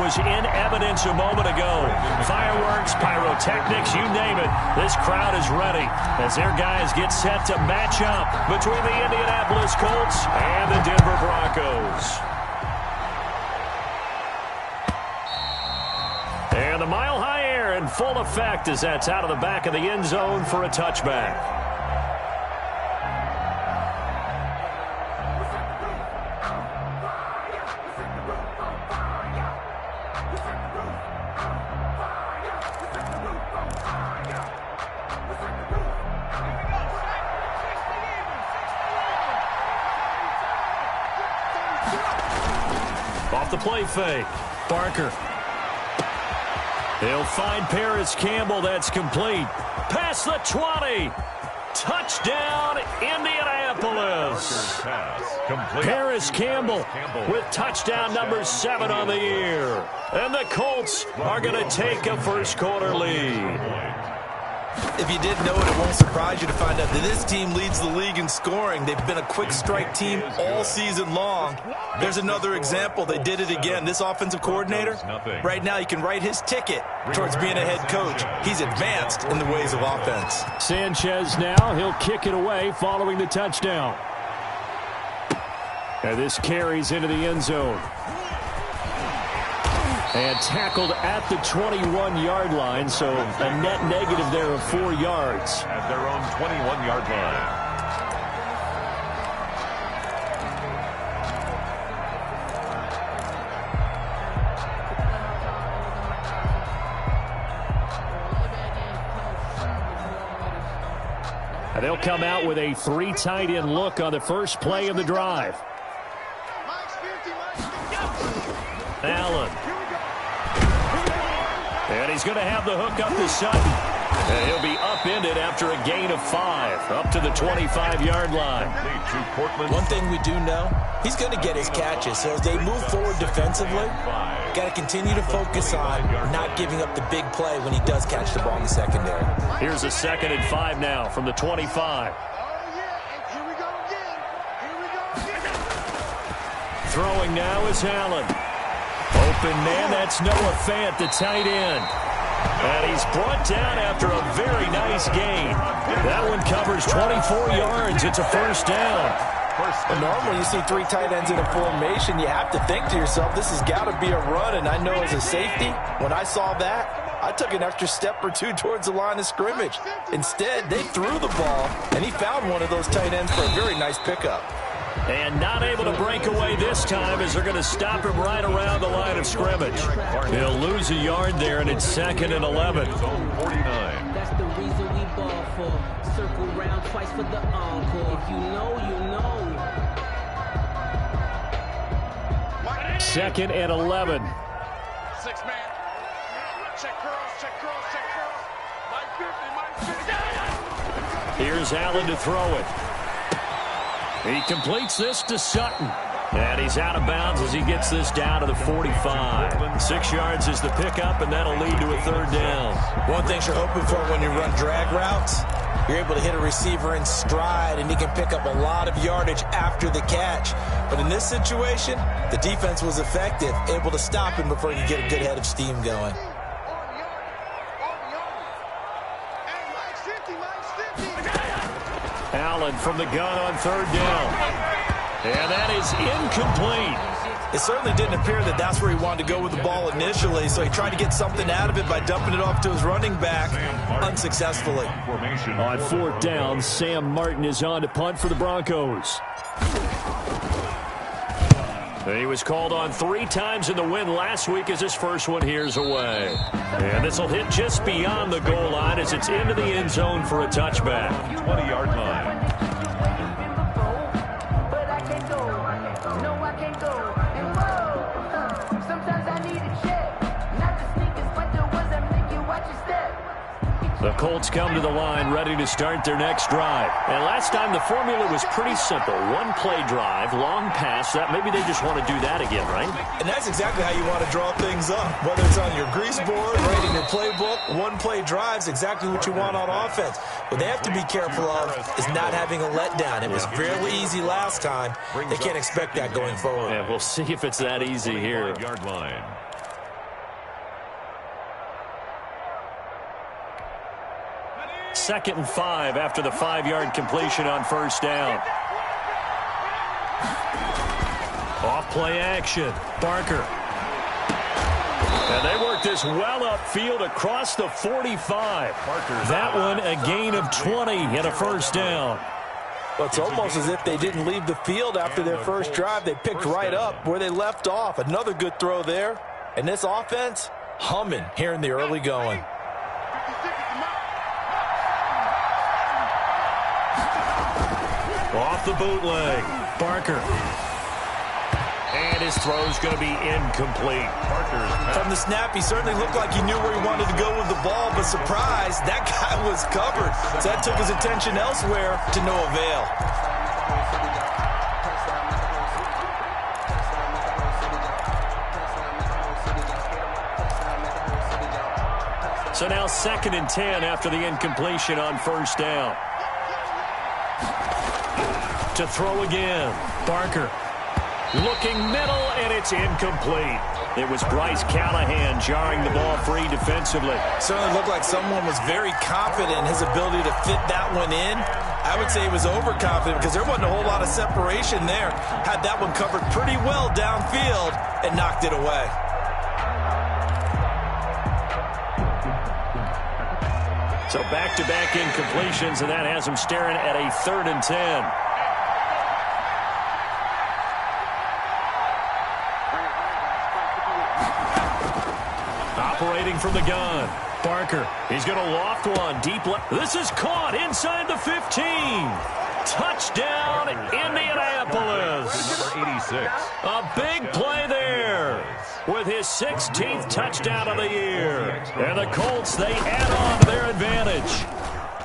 was in evidence a moment ago. Fireworks, pyrotechnics, you name it. This crowd is ready as their guys get set to match up between the Indianapolis Colts and the Denver Broncos. And the mile-high air in full effect as that's out of the back of the end zone for a touchback. Off the play fake. Barker. He'll find Paris Campbell. That's complete. Past the 20. Touchdown, Indianapolis. Paris Campbell with touchdown number 7 on the year. And the Colts are going to take a first quarter lead. If you didn't know it, it won't surprise you to find out that this team leads the league in scoring. They've been a quick strike team all season long. There's another example. They did it again. This offensive coordinator, right now, he can write his ticket towards being a head coach. He's advanced in the ways of offense. Sanchez now, he'll kick it away following the touchdown. And this carries into the end zone. And tackled at the 21-yard line, so a net negative there of 4 yards. At their own 21-yard line. And they'll come out with a 3 tight end look on the first play of the drive. Allen. And he's going to have the hook up to Sutton. And he'll be upended after a gain of 5, up to the 25-yard line. One thing we do know, he's going to get his catches. So as they move forward defensively, got to continue to focus on not giving up the big play when he does catch the ball in the secondary. Here's a 2nd and 5 now from the 25. Throwing now is Allen. Open man, that's Noah Fant, the tight end. And he's brought down after a very nice gain. That one covers 24 yards. It's a first down. Well, normally you see 3 tight ends in a formation, you have to think to yourself, this has got to be a run. And I know as a safety, when I saw that, I took an extra step or 2 towards the line of scrimmage. Instead, they threw the ball, and he found one of those tight ends for a very nice pickup. And not able to break away this time as they're going to stop him right around the line of scrimmage. He'll lose a yard there, and it's 2nd and 11. 49. That's the reason we ball for. Circle round twice for the encore. If you know, you know. 2nd and 11. 6-man. Check curls, check curls, check curls. Mike 50, Mike 50. Here's Allen to throw it. He completes this to Sutton. And he's out of bounds as he gets this down to the 45. 6 yards is the pickup, and that'll lead to a 3rd down. One thing you're hoping for when you run drag routes, you're able to hit a receiver in stride, and he can pick up a lot of yardage after the catch. But in this situation, the defense was effective, able to stop him before he could get a good head of steam going. Allen from the gun on 3rd down. And that is incomplete. It certainly didn't appear that that's where he wanted to go with the ball initially, so he tried to get something out of it by dumping it off to his running back unsuccessfully. On 4th down, Sam Martin is on to punt for the Broncos. He was called on 3 times in the win last week as his first one here's away. And this will hit just beyond the goal line as it's into the end zone for a touchback. 20-yard line. The Colts come to the line ready to start their next drive. And last time the formula was pretty simple. 1-play drive, long pass. That maybe they just want to do that again, right? And that's exactly how you want to draw things up. Whether it's on your grease board, right in your playbook, 1-play drive's exactly what you want on offense. What they have to be careful of is not having a letdown. It was fairly easy last time. They can't expect that going forward. Yeah, we'll see if it's that easy here. Yard line. 2nd and 5 after the 5-yard completion on first down. Off play action. Barker. And they work this well upfield across the 45. That one a gain of 20 and a first down. Well, it's almost as if they didn't leave the field after their first drive. They picked right up where they left off. Another good throw there. And this offense, humming here in the early going. Off the bootleg. Barker. And his throw's going to be incomplete. From the snap, he certainly looked like he knew where he wanted to go with the ball, but surprise, that guy was covered. So that took his attention elsewhere to no avail. So now 2nd and 10 after the incompletion on first down. To throw again. Barker. Looking middle, and it's incomplete. It was Bryce Callahan jarring the ball free defensively. Certainly looked like someone was very confident in his ability to fit that one in. I would say he was overconfident because there wasn't a whole lot of separation there. Had that one covered pretty well downfield and knocked it away. So back-to-back incompletions, and that has him staring at a 3rd and 10. Operating from the gun. Barker. He's going to loft one deep left. This is caught inside the 15. Touchdown, Indianapolis. Number 86. A big play there with his 16th touchdown of the year. And the Colts, they add on to their advantage.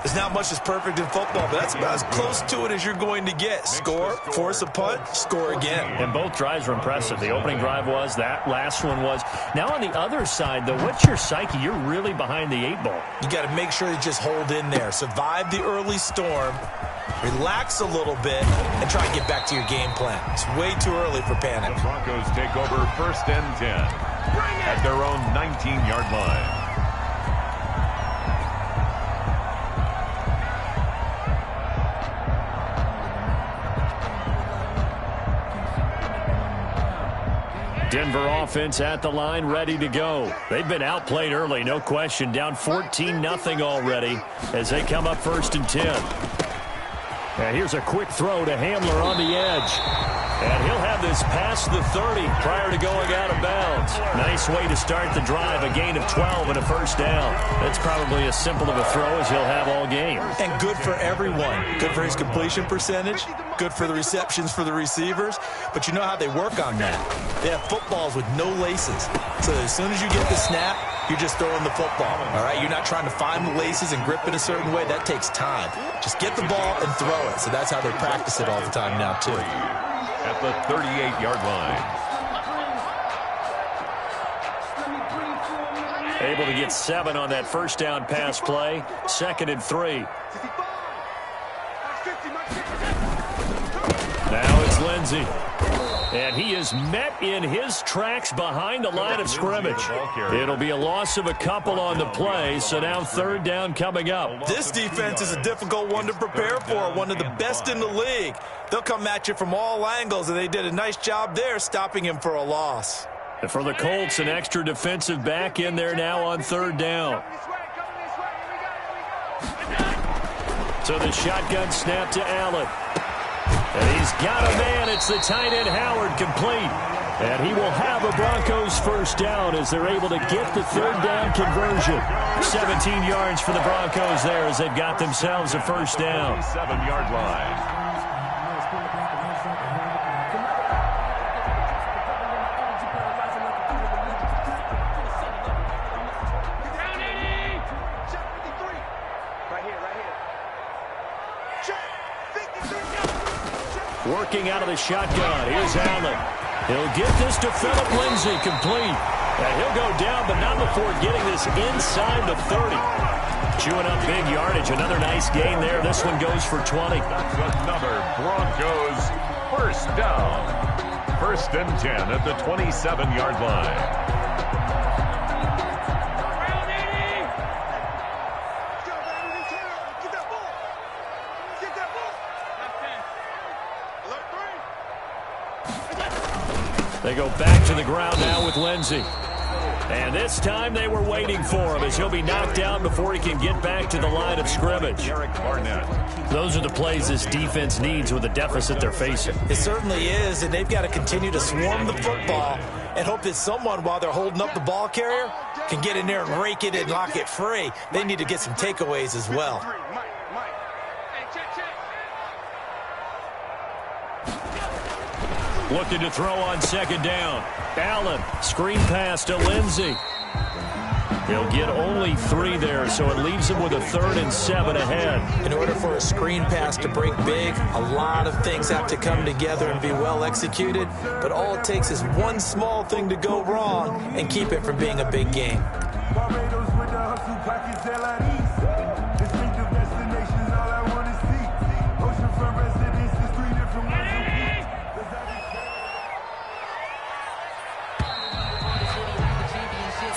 There's not much that's perfect in football, but that's about as close to it as you're going to get. Score, force a punt, score again. And both drives were impressive. The opening drive was, that last one was. Now on the other side, though, what's your psyche? You're really behind the 8-ball. You got to make sure you just hold in there. Survive the early storm, relax a little bit, and try and get back to your game plan. It's way too early for panic. The Broncos take over 1st and 10 at their own 19-yard line. Denver offense at the line, ready to go. They've been outplayed early, no question. Down 14-0 already as they come up 1st and 10. And here's a quick throw to Hamler on the edge. And he'll have this past the 30 prior to going out of bounds. Nice way to start the drive, a gain of 12 and a first down. That's probably as simple of a throw as he'll have all game. And good for everyone. Good for his completion percentage. Good for the receptions for the receivers. But you know how they work on that. They have footballs with no laces. So as soon as you get the snap, you're just throwing the football. All right, you're not trying to find the laces and grip it a certain way. That takes time. Just get the ball and throw it. So that's how they practice it all the time now, too. At the 38-yard line. Able to get 7 on that first down pass play. 2nd and 3. Now it's Lindsey. And he is met in his tracks behind the line of scrimmage. It'll be a loss of a couple on the play, so now 3rd down coming up. This defense is a difficult one to prepare for, one of the best in the league. They'll come at you from all angles, and they did a nice job there stopping him for a loss. And for the Colts, an extra defensive back in there now on 3rd down. So the shotgun snap to Allen. And he's got a man. It's the tight end Howard, complete. And he will have a Broncos first down as they're able to get the 3rd down conversion. 17 yards for the Broncos there as they've got themselves a first down. 7-yard line. Working out of the shotgun. Here's Allen. He'll get this to Phillip Lindsay, complete. And he'll go down, but not before getting this inside the 30. Chewing up big yardage. Another nice gain there. This one goes for 20. That's another Broncos first down. 1st and 10 at the 27-yard line. They go back to the ground now with Lindsey. And this time they were waiting for him as he'll be knocked out before he can get back to the line of scrimmage. Those are the plays this defense needs with the deficit they're facing. It certainly is, and they've got to continue to swarm the football and hope that someone, while they're holding up the ball carrier, can get in there and rake it and lock it free. They need to get some takeaways as well. Looking to throw on second down. Allen, screen pass to Lindsey. He'll get only 3 there, so it leaves him with a 3rd and 7 ahead. In order for a screen pass to break big, a lot of things have to come together and be well executed, but all it takes is one small thing to go wrong and keep it from being a big game.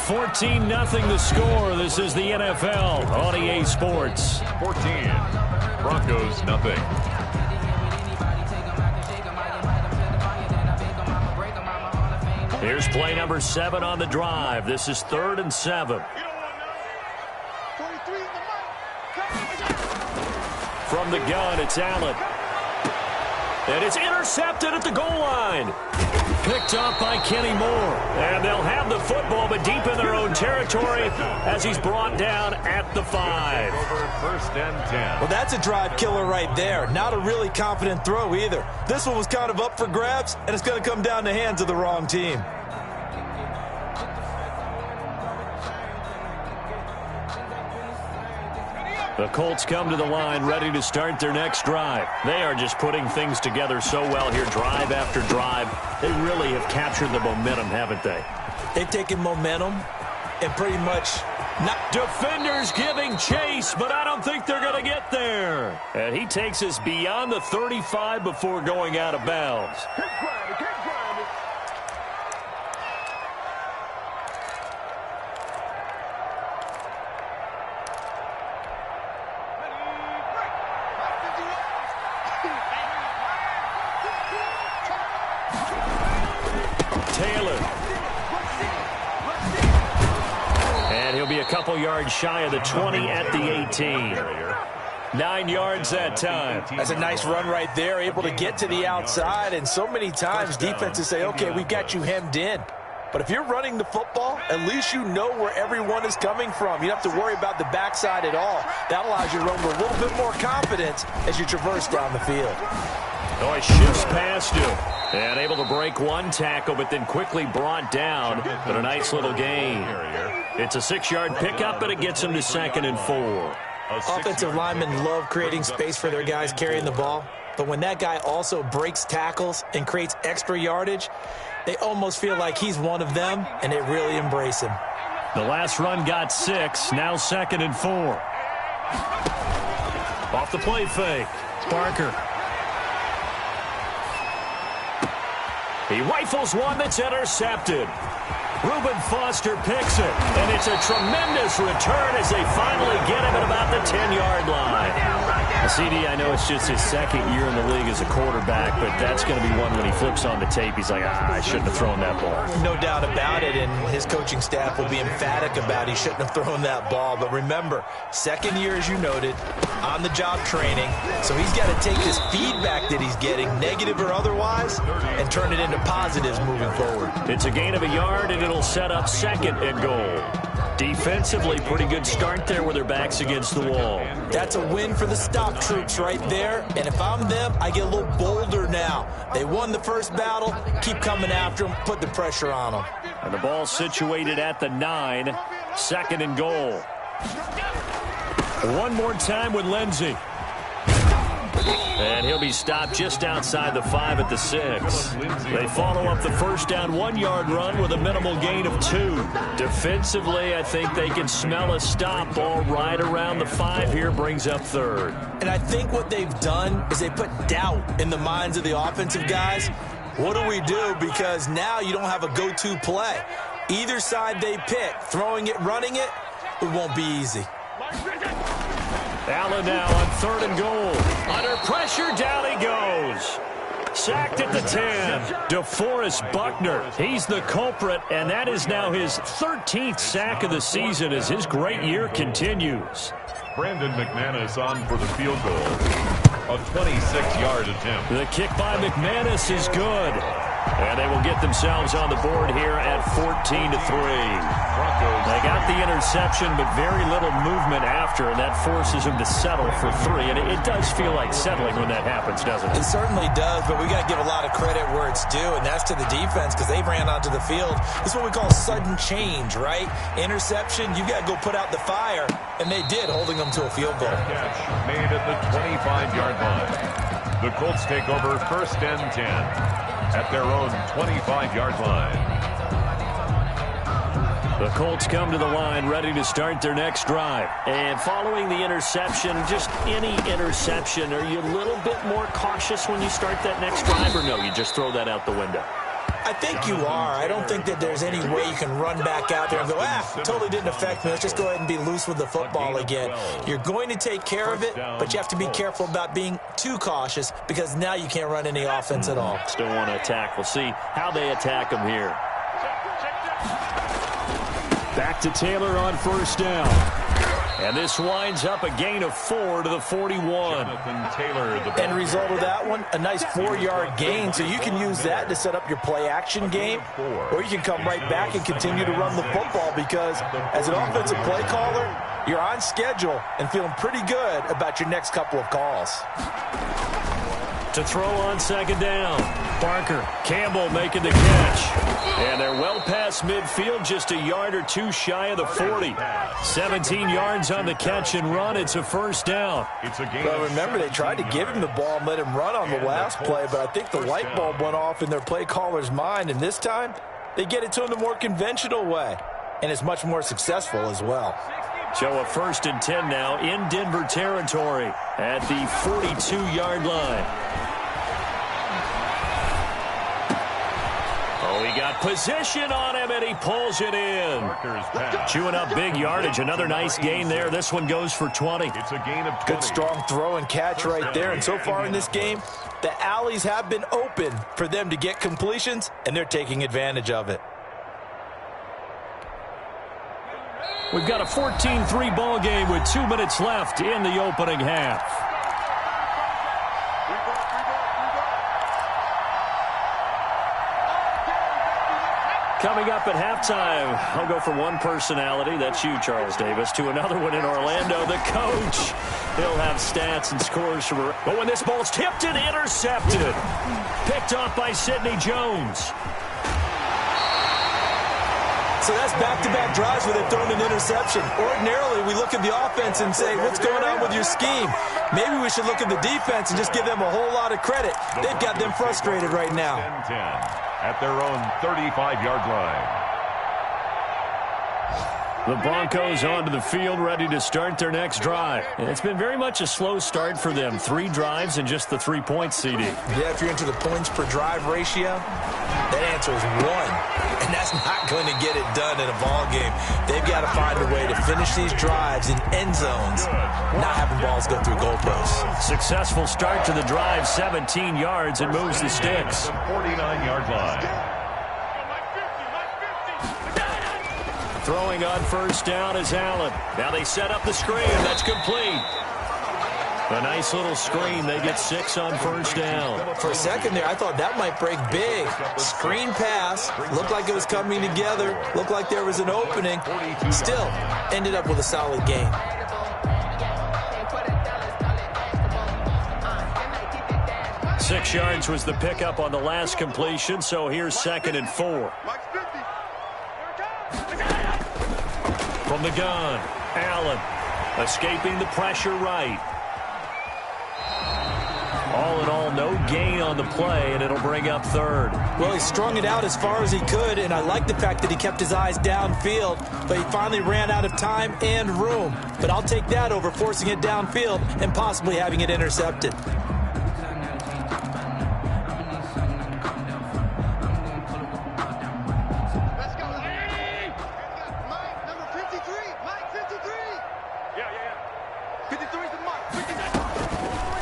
$14-0 the score. This is the NFL on EA Sports. 14. Broncos, nothing. Here's play number 7 on the drive. This is 3rd and 7. From the gun, it's Allen. And it's intercepted at the goal line. Picked up by Kenny Moore. And they'll have the football, but deep in their own territory as he's brought down at the 5. First and 10. Well, that's a drive killer right there. Not a really confident throw either. This one was kind of up for grabs, and it's going to come down the hands of the wrong team. The Colts come to the line ready to start their next drive. They are just putting things together so well here, drive after drive. They really have captured the momentum, haven't they? They've taken momentum and pretty much not. Defenders giving chase, but I don't think they're going to get there. And he takes us beyond the 35 before going out of bounds. Couple yards shy of the 20 at the 18. 9 yards that time. That's a nice run right there, able to get to the outside. And so many times defenses say, okay, we've got you hemmed in. But if you're running the football, at least you know where everyone is coming from. You don't have to worry about the backside at all. That allows you to run with a little bit more confidence as you traverse down the field. Oh, he shifts past him. And able to break one tackle, but then quickly brought down. But a nice little gain. It's a 6-yard pickup, but it gets him to 2nd and 4. Offensive linemen love creating space for their guys carrying the ball. But when that guy also breaks tackles and creates extra yardage, they almost feel like he's one of them, and they really embrace him. The last run got 6, now 2nd and 4. Off the play fake, Parker. He rifles one that's intercepted. Reuben Foster picks it, and it's a tremendous return as they finally get him at about the 10-yard line. CD, I know it's just his 2nd year in the league as a quarterback, but that's going to be one when he flips on the tape, he's like, I shouldn't have thrown that ball. No doubt about it, and his coaching staff will be emphatic about he shouldn't have thrown that ball. But remember, 2nd year, as you noted, on-the-job training, so he's got to take this feedback that he's getting, negative or otherwise, and turn it into positives moving forward. It's a gain of a yard, and it'll set up 2nd and goal. Defensively, pretty good start there with their backs against the wall. That's a win for the stop troops right there. And if I'm them, I get a little bolder now. They won the first battle. Keep coming after them. Put the pressure on them. And the ball situated at the 9. 2nd and goal. One more time with Lindsey. And he'll be stopped just outside the 5 at the 6. They follow up the first down 1-yard run with a minimal gain of 2. Defensively, I think they can smell a stop. Ball right around the 5 here, brings up 3rd. And I think what they've done is they put doubt in the minds of the offensive guys. What do we do? Because now you don't have a go-to play. Either side they pick, throwing it, running it, it won't be easy. Allen now on 3rd and goal. Under pressure, down he goes. Sacked at the 10. DeForest Buckner, he's the culprit, and that is now his 13th sack of the season as his great year continues. Brandon McManus on for the field goal. A 26-yard attempt. The kick by McManus is good. And they will get themselves on the board here at 14-3. They got the interception, but very little movement after, and that forces them to settle for 3. And it does feel like settling when that happens, doesn't it? It certainly does, but we got to give a lot of credit where it's due, and that's to the defense because they ran onto the field. This is what we call sudden change, right? Interception, you got to go put out the fire, and they did, holding them to a field goal. Catch made at the 25-yard line. The Colts take over 1st and 10. At their own 25-yard line. The Colts come to the line ready to start their next drive. And following the interception, just any interception, are you a little bit more cautious when you start that next drive, or no, you just throw that out the window? I think you are. I don't think that there's any way you can run back out there and go, totally didn't affect me. Let's just go ahead and be loose with the football again. You're going to take care of it, but you have to be careful about being too cautious because now you can't run any offense at all. Still want to attack. We'll see how they attack them here. Back to Taylor on 1st down. And this winds up a gain of 4 to the 41. End result of that one, a nice 4-yard gain, so you can use that to set up your play-action game, or you can come right back and continue to run the football because as an offensive play caller, you're on schedule and feeling pretty good about your next couple of calls. To throw on 2nd down. Parker, Campbell making the catch. And they're well past midfield, just a yard or 2 shy of the 40. 17 yards on the catch and run. It's a 1st down. Well, remember, they tried to give him the ball and let him run on the last play, but I think the light bulb went off in their play caller's mind, and this time they get it to him the more conventional way, and it's much more successful as well. So a 1st and 10 now in Denver territory at the 42-yard line. Oh, he got position on him, and he pulls it in. Chewing up big yardage. Another nice gain there. This one goes for 20. It's a gain of 20. Good strong throw and catch right there. And so far in this game, the alleys have been open for them to get completions, and they're taking advantage of it. We've got a 14-3 ball game with 2 minutes left in the opening half. Coming up at halftime, I'll go from one personality, that's you, Charles Davis, to another one in Orlando, the coach. He'll have stats and scores from... But when this ball's tipped and intercepted, picked off by Sidney Jones. So that's back-to-back drives where they've thrown an interception. Ordinarily, we look at the offense and say, what's going on with your scheme? Maybe we should look at the defense and just give them a whole lot of credit. They've got them frustrated right now. 10-10 at their own 35-yard line. The Broncos onto the field ready to start their next drive. And it's been very much a slow start for them. 3 drives and just the 3 points, CD. Yeah, if you're into the points per drive ratio, that answer is 1. And that's not going to get it done in a ball game. They've got to find a way to finish these drives in end zones, not having balls go through goalposts. Successful start to the drive, 17 yards, and moves the sticks. 49-yard line. Throwing on 1st down is Allen. Now they set up the screen. That's complete. A nice little screen. They get 6 on 1st down. For a second there, I thought that might break big. Screen pass. Looked like it was coming together. Looked like there was an opening. Still, ended up with a solid gain. Six yards was the pickup on the last completion, so here's 2nd and 4. From the gun, Allen escaping the pressure right. All in all, no gain on the play, and it'll bring up 3rd. Well, he strung it out as far as he could, and I like the fact that he kept his eyes downfield, but he finally ran out of time and room. But I'll take that over forcing it downfield and possibly having it intercepted.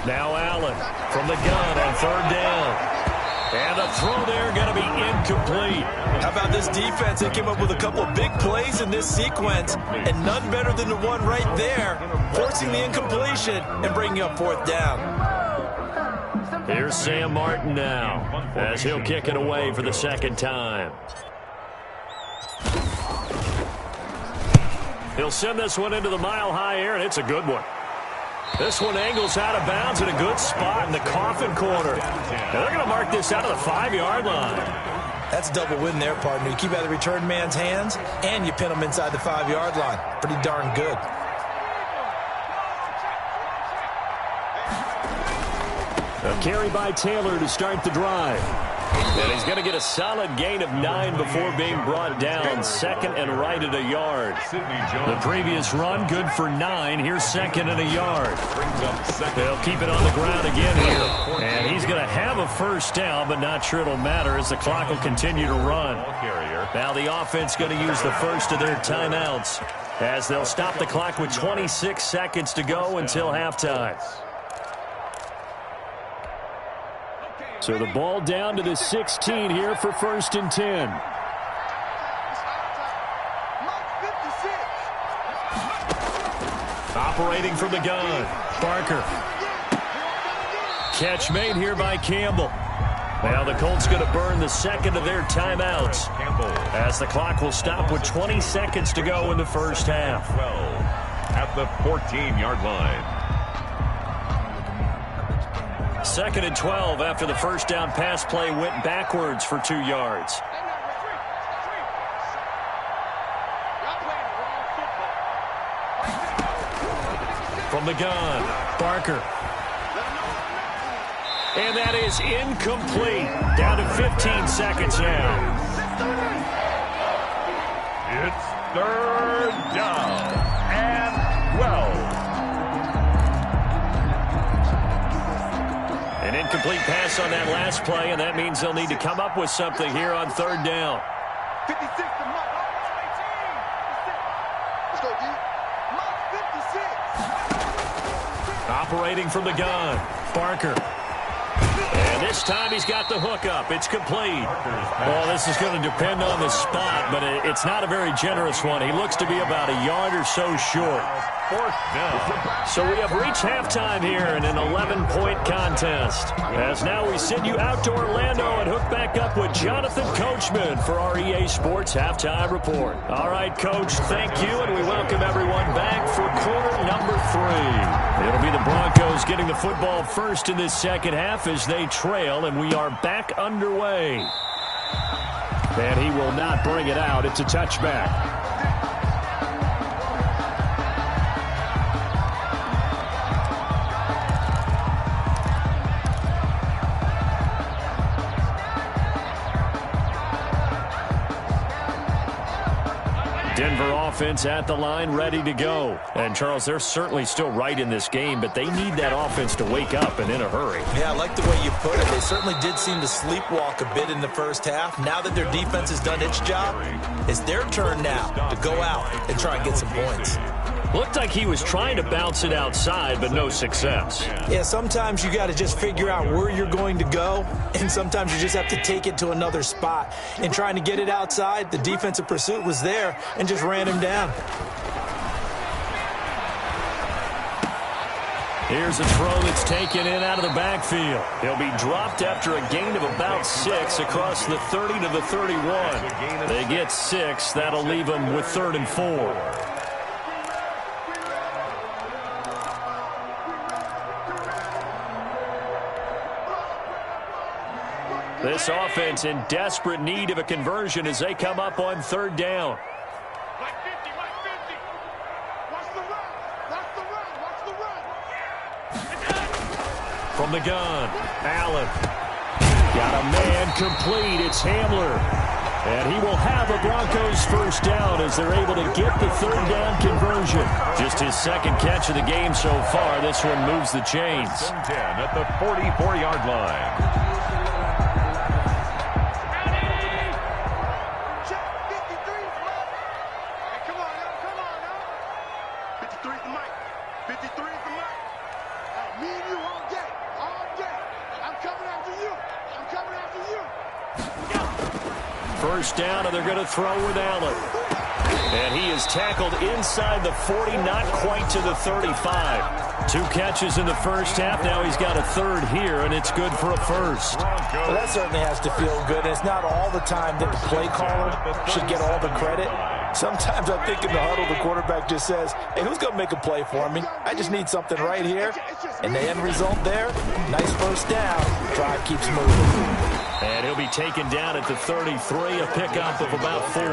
Now Allen from the gun on 3rd down. And the throw there going to be incomplete. How about this defense? They came up with a couple of big plays in this sequence, and none better than the one right there, forcing the incompletion and bringing up fourth down. Here's Sam Martin now, as he'll kick it away for the second time. He'll send this one into the mile-high air, and it's a good one. This one angles out of bounds in a good spot in the coffin corner. Now they're going to mark this out of the 5-yard line. That's a double win there, partner. You keep out of the return man's hands, and you pin him inside the 5-yard line. Pretty darn good. A carry by Taylor to start the drive. And he's going to get a solid gain of 9 before being brought down. Second and right at a yard. The previous run, good for 9. Here's second and a yard. They'll keep it on the ground again here. And he's going to have a first down, but not sure it'll matter as the clock will continue to run. Now the offense going to use the first of their timeouts as they'll stop the clock with 26 seconds to go until halftime. So the ball down to the 16 here for first and 10. Operating from the gun, Barker. Catch made here by Campbell. Now the Colts going to burn the second of their timeouts as the clock will stop with 20 seconds to go in the first half. 12 at the 14-yard line. Second and 12 after the first down pass play went backwards for 2 yards. From the gun, Barker. And that is incomplete. Down to 15 seconds now. It's third down and 12. An incomplete pass on that last play, and that means they'll need to come up with something here on third down. 56 to Mike. 18. Let's go, D. Mike 56. Operating from the gun, Barker. And this time he's got the hook up. It's complete. Well, this is going to depend on the spot, but it's not a very generous one. He looks to be about a yard or so short. Fourth down. So we have reached halftime here in an 11-point contest. As now we send you out to Orlando and hook back up with Jonathan Coachman for our EA Sports Halftime Report. All right, Coach, thank you, and we welcome everyone back for quarter number 3. It'll be the Broncos getting the football first in this second half as they trail, and we are back underway. And he will not bring it out. It's a touchback. Denver offense at the line, ready to go. And, Charles, they're certainly still right in this game, but they need that offense to wake up and in a hurry. Yeah, I like the way you put it. They certainly did seem to sleepwalk a bit in the first half. Now that their defense has done its job, it's their turn now to go out and try and get some points. Looked like he was trying to bounce it outside, but no success. Yeah, sometimes you got to just figure out where you're going to go, and sometimes you just have to take it to another spot. And trying to get it outside, the defensive pursuit was there and just ran him down. Here's a throw that's taken in out of the backfield. He'll be dropped after a gain of about 6 across the 30 to the 31. They get 6. That'll leave them with 3rd and 4. This offense in desperate need of a conversion as they come up on 3rd down. Mike 50, Mike 50. Watch the run. Watch the run. Watch the run. From the gun, Allen. Got a man complete. It's Hamler. And he will have a Broncos first down as they're able to get the 3rd down conversion. Just his second catch of the game so far. This one moves the chains. 10 at the 44-yard line. First down, and they're going to throw with Allen. And he is tackled inside the 40, not quite to the 35. 2 catches in the first half. Now he's got a third here, and it's good for a first. Well, that certainly has to feel good. And it's not all the time that the play caller should get all the credit. Sometimes I think in the huddle, the quarterback just says, hey, who's going to make a play for me? I just need something right here. And the end result there, nice first down. Drive keeps moving. And he'll be taken down at the 33, a pickup of about 4.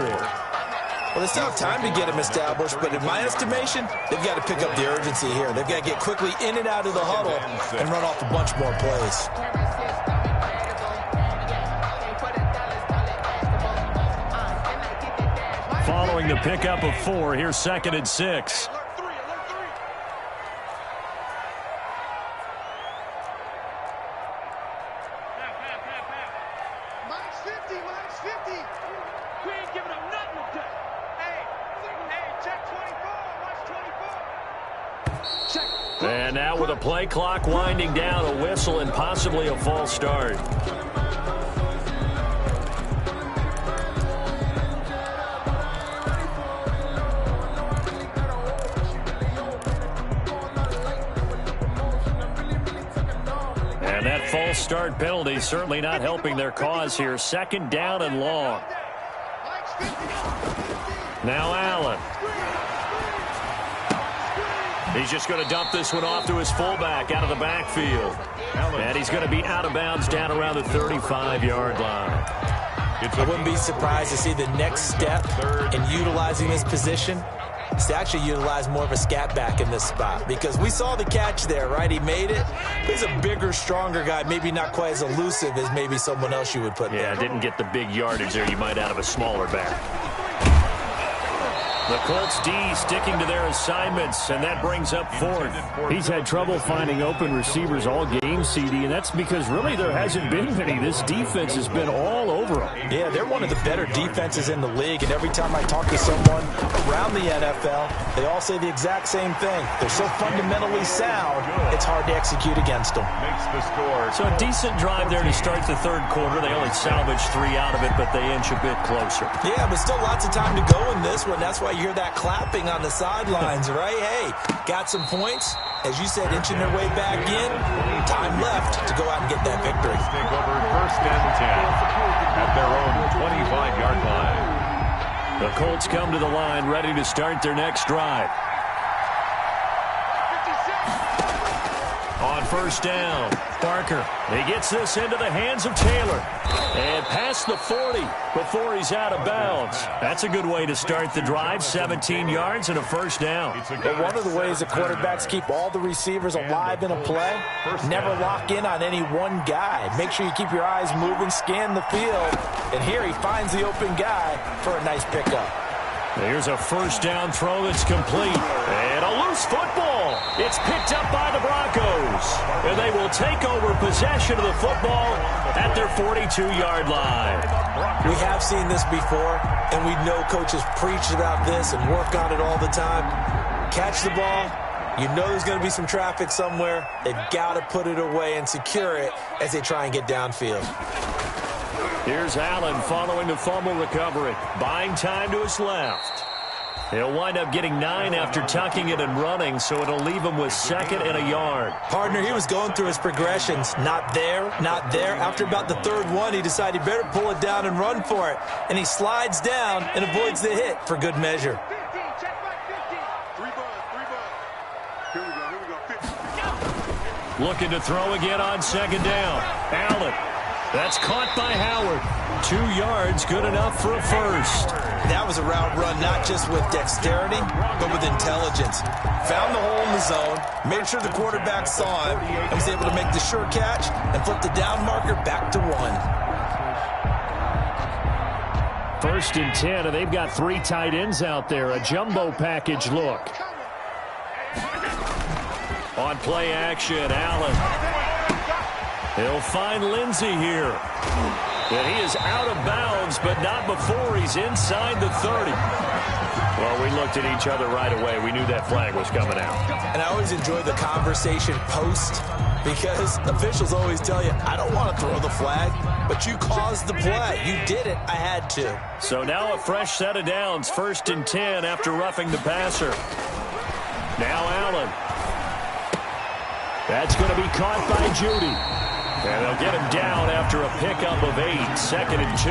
Well, they still have time to get him established, but in my estimation, they've got to pick up the urgency here. They've got to get quickly in and out of the huddle and run off a bunch more plays. Following the pickup of 4, here's 2nd and 6. And now with a play clock winding down, a whistle and possibly a false start. And that false start penalty certainly not helping their cause here. 2nd down and long. Now Allen. He's just going to dump this one off to his fullback out of the backfield. And he's going to be out of bounds down around the 35-yard line. I wouldn't be surprised to see the next step in utilizing this position is to actually utilize more of a scat back in this spot. Because we saw the catch there, right? He made it. He's a bigger, stronger guy, maybe not quite as elusive as maybe someone else you would put there. Yeah, didn't get the big yardage there you might out of a smaller back. The Colts D sticking to their assignments, and that brings up 4th. He's had trouble finding open receivers all game, CD, and that's because really there hasn't been many. This defense has been all over them. Yeah, they're one of the better defenses in the league, and every time I talk to someone around the NFL, they all say the exact same thing. They're so fundamentally sound, it's hard to execute against them. Makes the score. So a decent drive there to start the 3rd quarter. They only salvaged 3 out of it, but they inch a bit closer. Yeah, but still lots of time to go in this one. That's why you hear that clapping on the sidelines, right? Hey, got some points. As you said, inching their way back in. Time left to go out and get that victory. Take over 1st and 10 at their own 25-yard line. The Colts come to the line ready to start their next drive. On 1st down, Parker. He gets this into the hands of Taylor. And past the 40 before he's out of bounds. That's a good way to start the drive. 17 yards and a 1st down. Well, one of the ways the quarterbacks keep all the receivers alive in a play, never lock in on any one guy. Make sure you keep your eyes moving, scan the field. And here he finds the open guy for a nice pickup. Here's a 1st down throw that's complete. And a loose football. It's picked up by the Broncos. And they will take over possession of the football at their 42-yard line. We have seen this before, and we know coaches preach about this and work on it all the time. Catch the ball. You know there's going to be some traffic somewhere. They've got to put it away and secure it as they try and get downfield. Here's Allen following the fumble recovery. Buying time to his left. He'll wind up getting 9 after tucking it and running, so it'll leave him with 2nd and a yard. Partner, he was going through his progressions. Not there, not there. After about the 3rd one, he decided he better pull it down and run for it. And he slides down and avoids the hit for good measure. Looking to throw again on 2nd down. Allen. That's caught by Howard. 2 yards, good enough for a 1st. That was a route run not just with dexterity, but with intelligence. Found the hole in the zone, made sure the quarterback saw him, and was able to make the sure catch and flip the down marker back to 1. 1st and 10, and they've got 3 tight ends out there. A jumbo package look. On play action, Allen. He'll find Lindsey here. And he is out of bounds, but not before he's inside the 30. Well, we looked at each other right away. We knew that flag was coming out. And I always enjoy the conversation post because officials always tell you, I don't want to throw the flag, but you caused the play. You did it. I had to. So now a fresh set of downs, 1st and 10 after roughing the passer. Now Allen. That's going to be caught by Judy. And they'll get him down after a pickup of 8, 2nd and 2.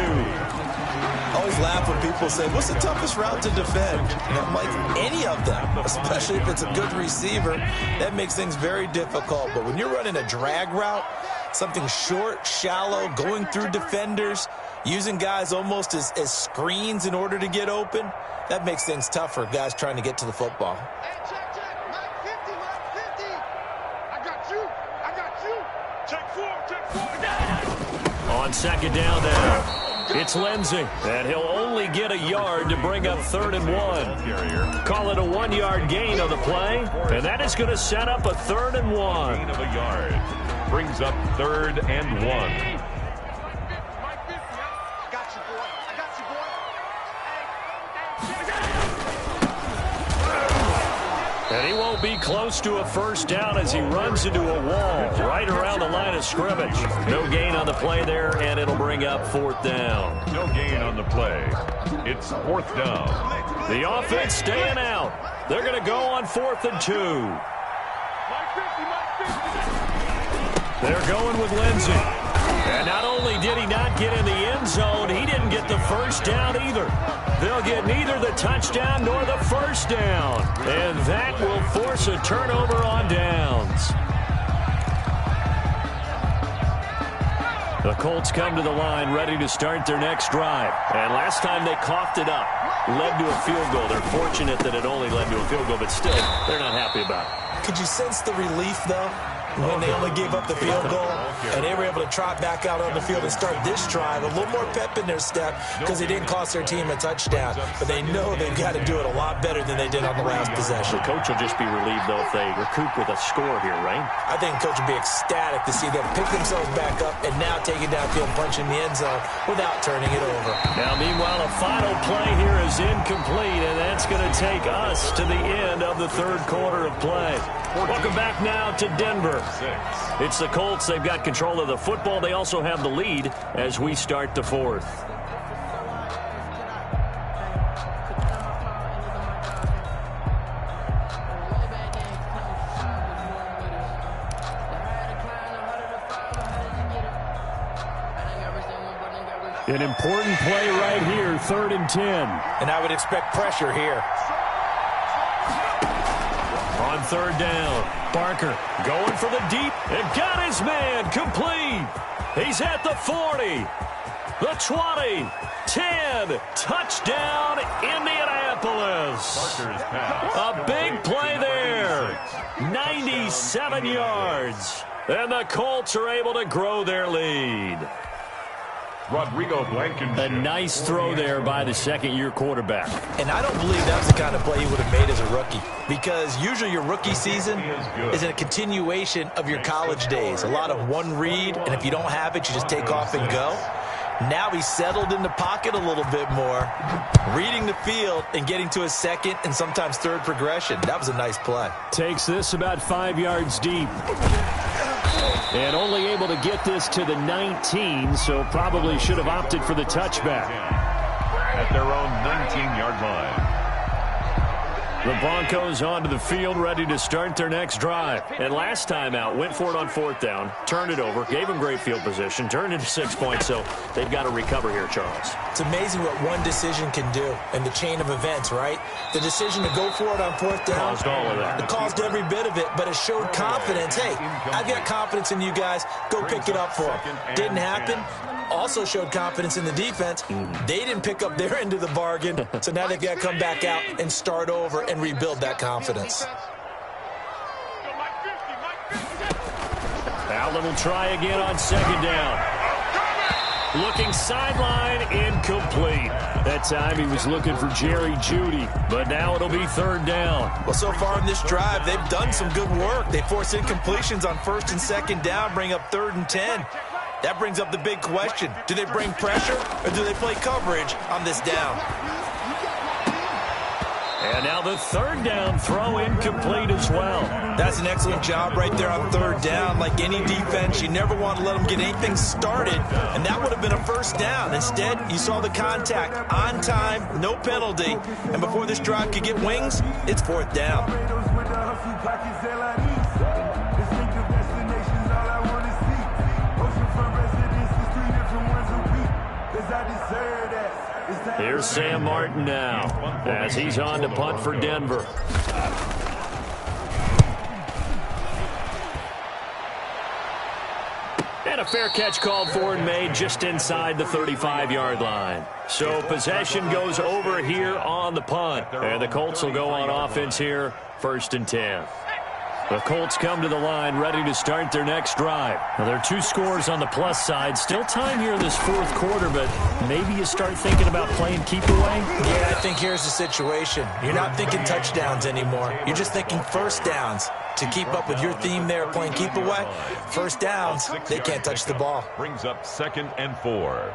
I always laugh when people say, what's the toughest route to defend? And I'm like, any of them, especially if it's a good receiver. That makes things very difficult. But when you're running a drag route, something short, shallow, going through defenders, using guys almost as screens in order to get open, that makes things tough for guys trying to get to the football. Hey, check. Mike 50, Mike 50. I got you. Check 4. On 2nd down now, it's Lindsey. And he'll only get a yard to bring up 3rd and 1. Call it a 1-yard gain on the play. And that is going to set up a 3rd and 1. Gain of a yard. Brings up 3rd and 1. Mike 50. I got you, boy. And he won't be close to a 1st down as he runs into a wall right around the line of scrimmage. No gain on the play there, and it'll bring up 4th down. No gain on the play. It's 4th down. The offense staying out. They're going to go on 4th and 2. Mike 50. They're going with Lindsey. And not only did he not get in the end zone, he didn't get the 1st down either. They'll get neither the touchdown nor the 1st down. And that will force a turnover on downs. The Colts come to the line ready to start their next drive. And last time they coughed it up, led to a field goal. They're fortunate that it only led to a field goal, but still, they're not happy about it. Could you sense the relief, though, when they only gave up the field goal and they were able to trot back out on the field and start this drive? A little more pep in their step because they didn't cost their team a touchdown. But they know they've got to do it a lot better than they did on the last possession. The coach will just be relieved, though, if they recoup with a score here, right? I think the coach will be ecstatic to see them pick themselves back up and now take it downfield and punch in the end zone without turning it over. Now, meanwhile, a final play here is incomplete, and that's going to take us to the end of the 3rd quarter of play. Welcome back now to Denver. It's the Colts. They've got control of the football. They also have the lead as we start the 4th. An important play right here, 3rd and 10. And I would expect pressure here. On 3rd down, Barker going for the deep and got his man complete. He's at the 40, the 20, 10, touchdown Indianapolis. A big play there, 97 yards. And the Colts are able to grow their lead. Rodrigo Blankenship. A nice throw there by the 2nd-year quarterback. And I don't believe that's the kind of play he would have made as a rookie, because usually your rookie season is a continuation of your college days. A lot of one read, and if you don't have it, you just take off and go. Now he's settled in the pocket a little bit more, reading the field and getting to his 2nd and sometimes 3rd progression. That was a nice play. Takes this about 5 yards deep. And only able to get this to the 19, so probably should have opted for the touchback. At their own 19-yard line. The Broncos onto the field, ready to start their next drive. And last time out, went for it on 4th down, turned it over, gave them great field position, turned into 6 points, so they've got to recover here, Charles. It's amazing what one decision can do in the chain of events, right? The decision to go for it on 4th down. Caused all of that. It caused every bit of it, but it showed confidence. Hey, I've got confidence in you guys. Go pick it up for them. Didn't happen. Also showed confidence in the defense. They didn't pick up their end of the bargain, so now they've got to come back out and start over and rebuild that confidence. Allen will try again on 2nd down. Looking sideline, incomplete. That time he was looking for Jerry Jeudy, but now it'll be 3rd down. Well, so far in this drive, they've done some good work. They force incompletions on 1st and 2nd down, bring up 3rd and 10. That brings up the big question. Do they bring pressure or do they play coverage on this down? And now the third down throw incomplete as well. That's an excellent job right there on third down. Like any defense, you never want to let them get anything started, and that would have been a first down. Instead, you saw the contact on time, no penalty, and before this drive could get wings, it's fourth down. Here's Sam Martin now as he's on to punt for Denver. And a fair catch called for and made just inside the 35-yard line. So possession goes over here on the punt. And the Colts will go on offense here, 1st and 10. The Colts come to the line ready to start their next drive. Now, there are 2 scores on the plus side. Still time here in this 4th quarter, but maybe you start thinking about playing keep away? Yeah, I think here's the situation. You're not thinking touchdowns anymore. You're just thinking first downs. To keep up with your theme there, playing keep away, first downs, they can't touch the ball. Brings up 2nd and 4.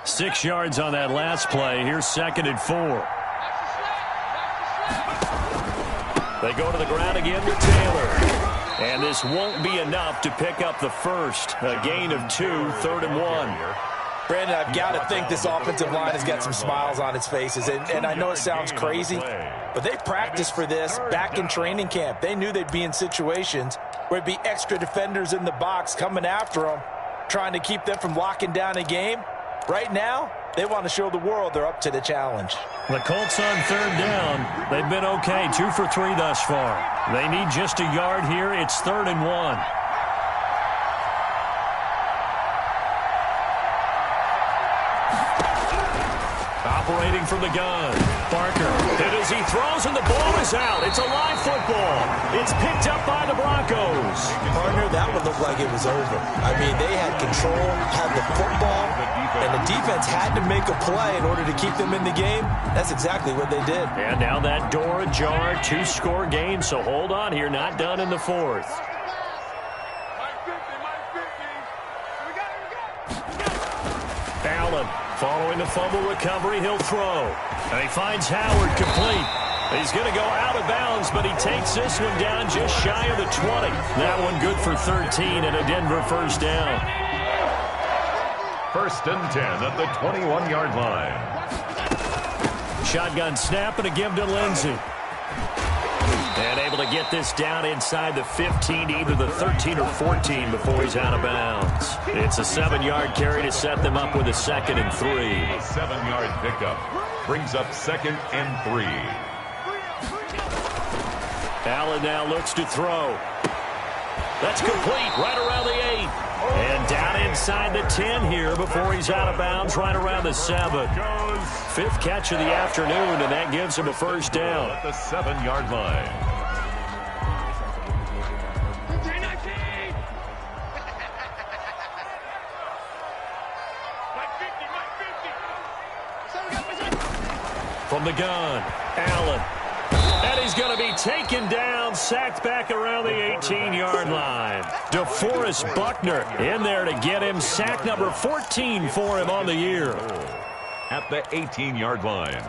Six yards on that last play. Here's 2nd and 4. They go to the ground again with Taylor. And this won't be enough to pick up the first. A gain of 2, 3rd and 1. Brandon, I've got to think this offensive line has got some smiles on its faces. And I know it sounds crazy, but they practiced for this back in training camp. They knew they'd be in situations where it'd be extra defenders in the box coming after them, trying to keep them from locking down a game. Right now, they want to show the world they're up to the challenge. The Colts on 3rd down. They've been okay, 2 for 3 thus far. They need just a yard here. It's 3rd and 1. Operating from the gun. Barker hit as he throws, and the ball is out. It's a live football. It's picked up by the Broncos. Partner, that would look like it was over. I mean, they had control, had the football, and the defense had to make a play in order to keep them in the game. That's exactly what they did. And now that door ajar, 2-score game, so hold on here. Not done in the 4th. Allen following the fumble recovery, he'll throw. And he finds Howard complete. He's going to go out of bounds, but he takes this one down just shy of the 20. That one good for 13 and a Denver first down. 1st and 10 at the 21-yard line. Shotgun snap and a give to Lindsey. And able to get this down inside the 15 to either the 13 or 14 before he's out of bounds. It's a 7-yard carry to set them up with a 2nd and 3. A 7-yard pickup brings up 2nd and 3. Allen now looks to throw. That's complete right around the 8. And down inside the 10 here before he's out of bounds right around the 7. 5th catch of the afternoon, and that gives him a first down. At the 7-yard line. From the gun, Allen. And he's going to be taken down, sacked back around the 18-yard line. DeForest Buckner in there to get him. Sack number 14 for him on the year. At the 18-yard line.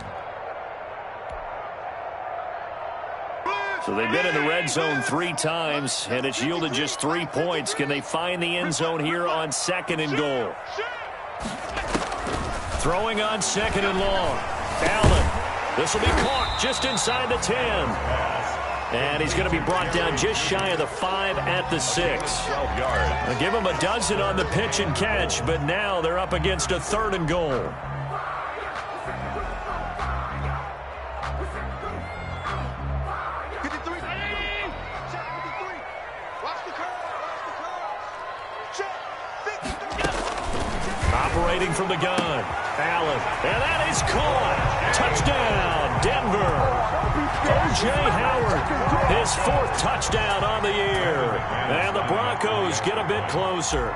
So they've been in the red zone 3 times, and it's yielded just 3 points. Can they find the end zone here on 2nd and goal? Throwing on 2nd and long. Allen. This will be caught just inside the 10. And he's going to be brought down just shy of the 5 at the 6. 12 yards. I'll give him a dozen on the pitch and catch, but now they're up against a 3rd and goal. Operating from the gun, Allen, and that is caught. Touchdown, Denver. O.J. Howard, his 4th touchdown on the year. And the Broncos get a bit closer.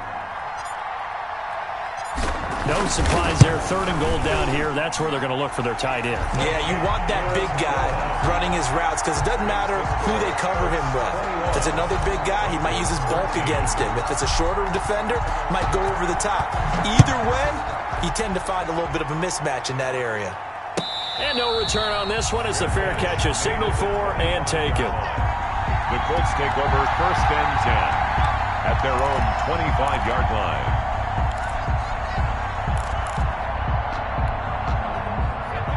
No surprise there. 3rd and goal down here. That's where they're going to look for their tight end. Yeah, you want that big guy running his routes because it doesn't matter who they cover him with. If it's another big guy, he might use his bulk against him. If it's a shorter defender, might go over the top. Either way, you tend to find a little bit of a mismatch in that area. And no return on this one as the fair catch is signaled for and taken. The Colts take over 1st and 10 at their own 25-yard line.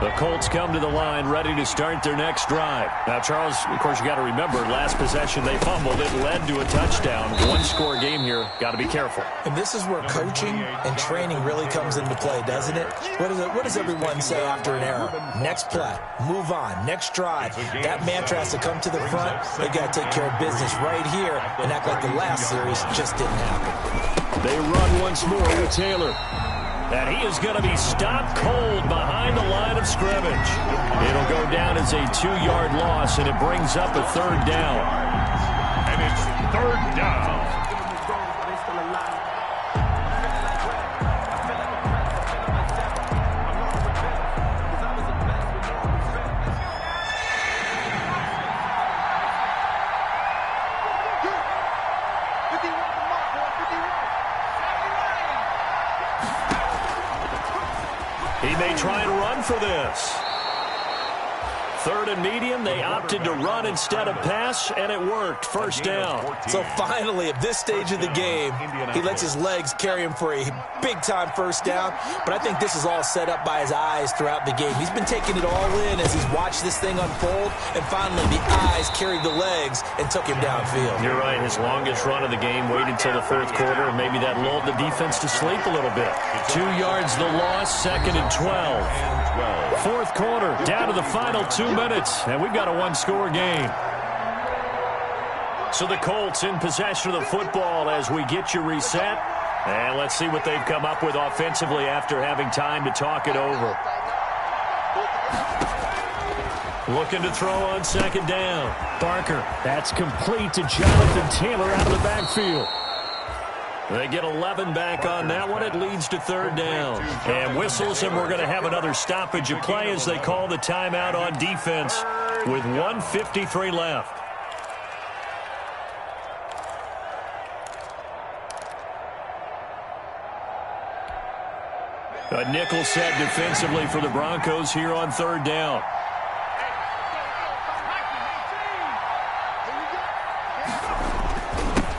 The Colts come to the line ready to start their next drive. Now, Charles, of course, you got to remember, last possession they fumbled. It led to a touchdown. 1-score game here. Got to be careful. And this is where coaching and training really comes into play, doesn't it? What does everyone say after an error? Next play, move on, next drive. That mantra has to come to the front. They got to take care of business right here and act like the last series just didn't happen. They run once more with Taylor. And he is going to be stopped cold behind the line of scrimmage. It'll go down as a 2-yard loss, and it brings up a 3rd down. And it's 3rd down. He may try and run for this. 3rd and medium, they opted to run instead of pass, and it worked. 1st down. So finally, at this stage of the game, he lets his legs carry him for a big-time 1st down. But I think this is all set up by his eyes throughout the game. He's been taking it all in as he's watched this thing unfold, and finally the eyes carried the legs and took him downfield. You're right. His longest run of the game waited until the 4th quarter, and maybe that lulled the defense to sleep a little bit. 2 yards the loss, 2nd and 12. 4th quarter, down to the final 2 minutes, and we've got a 1-score game. So the Colts in possession of the football as we get you reset. And let's see what they've come up with offensively after having time to talk it over. Looking to throw on 2nd down. Barker, that's complete to Jonathan Taylor out of the backfield. They get 11 back on that one. It leads to 3rd down. And whistles, and we're going to have another stoppage of play as they call the timeout on defense with 1:53 left. A nickel set defensively for the Broncos here on 3rd down.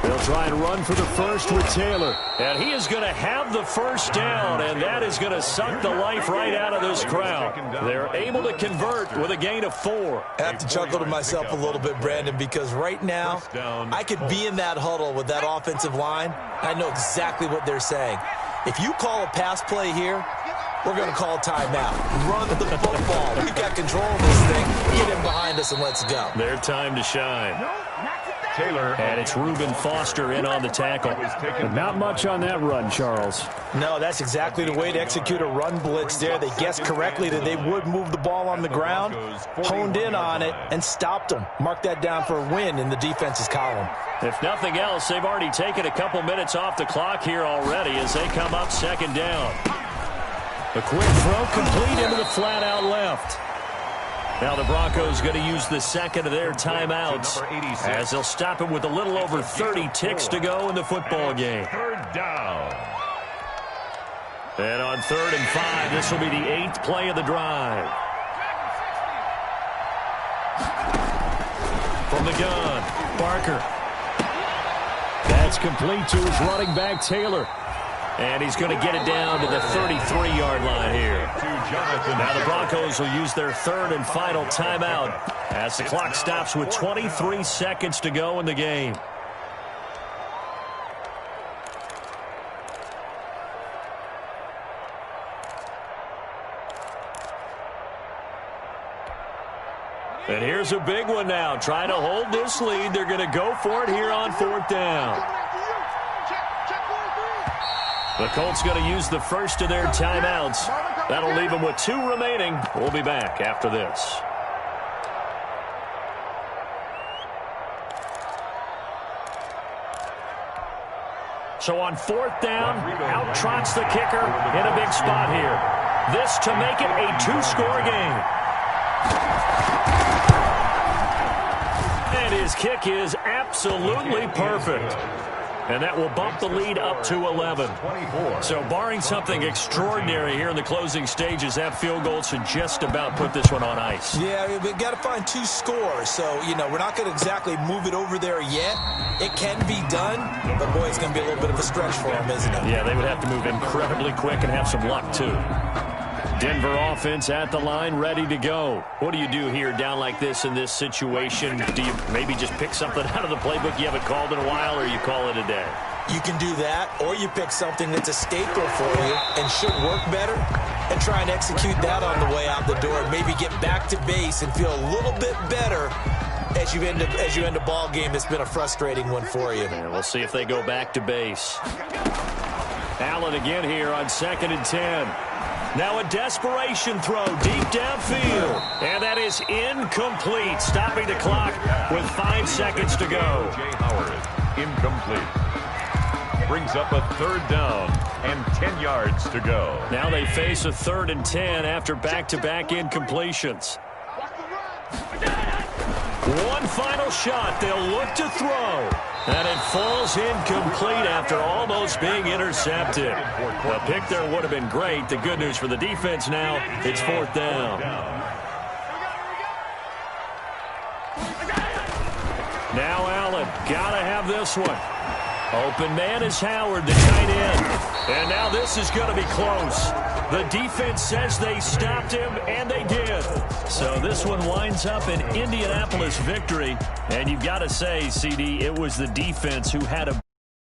They'll try and run for the first with Taylor. And he is going to have the 1st down, and that is going to suck the life right out of this crowd. They're able to convert with a gain of 4. I have to chuckle to myself a little bit, Brandon, because right now I could be in that huddle with that offensive line. I know exactly what they're saying. If you call a pass play here, we're going to call timeout. Run the football. We've got control of this thing. Get him behind us and let's go. Their time to shine. Taylor. And it's Reuben Foster in on the tackle. But not much on that run, Charles. No, that's exactly the way to execute a run blitz there. They guessed correctly that they would move the ball on the ground, honed in on it, and stopped them. Mark that down for a win in the defense's column. If nothing else, they've already taken a couple minutes off the clock here already as they come up 2nd down. A quick throw complete into the flat out left. Now the Broncos going to use the 2nd of their timeouts as they'll stop him with a little over 30 ticks to go in the football game. 3rd down. And on 3rd and 5, this will be the 8th play of the drive. From the gun, Barker. That's complete to his running back, Taylor. And he's going to get it down to the 33-yard line here. Now the Broncos will use their 3rd and final timeout as the clock stops with 23 seconds to go in the game. And here's a big one now. Trying to hold this lead. They're going to go for it here on 4th down. The Colts going to use the first of their timeouts. That'll leave them with 2 remaining. We'll be back after this. So on 4th down, out trots the kicker in a big spot here. This to make it a 2-score game. And his kick is absolutely perfect. And that will bump the lead up to 11. So barring something extraordinary here in the closing stages, that field goal should just about put this one on ice. Yeah, we've got to find 2 scores. So, you know, we're not going to exactly move it over there yet. It can be done, but, boy, it's going to be a little bit of a stretch for them, isn't it? Yeah, they would have to move incredibly quick and have some luck, too. Denver offense at the line, ready to go. What do you do here down like this in this situation? Do you maybe just pick something out of the playbook you haven't called in a while, or you call it a day? You can do that, or you pick something that's a staple for you and should work better and try and execute that on the way out the door and maybe get back to base and feel a little bit better as you end a ball game that's been a frustrating one for you. And we'll see if they go back to base. Allen again here on 2nd and 10. Now a desperation throw deep downfield. And that is incomplete, stopping the clock with 5 seconds to go. J. Howard, incomplete. Brings up a 3rd down and 10 yards to go. Now they face a 3rd and 10 after back-to-back incompletions. One final shot. They'll look to throw. And it falls incomplete after almost being intercepted. The pick there would have been great. The good news for the defense now, it's 4th down. Now Allen, gotta have this one. Open man is Howard, the tight end. And now this is going to be close. The defense says they stopped him, and they did. So this one winds up an Indianapolis victory. And you've got to say, CD, it was the defense who had a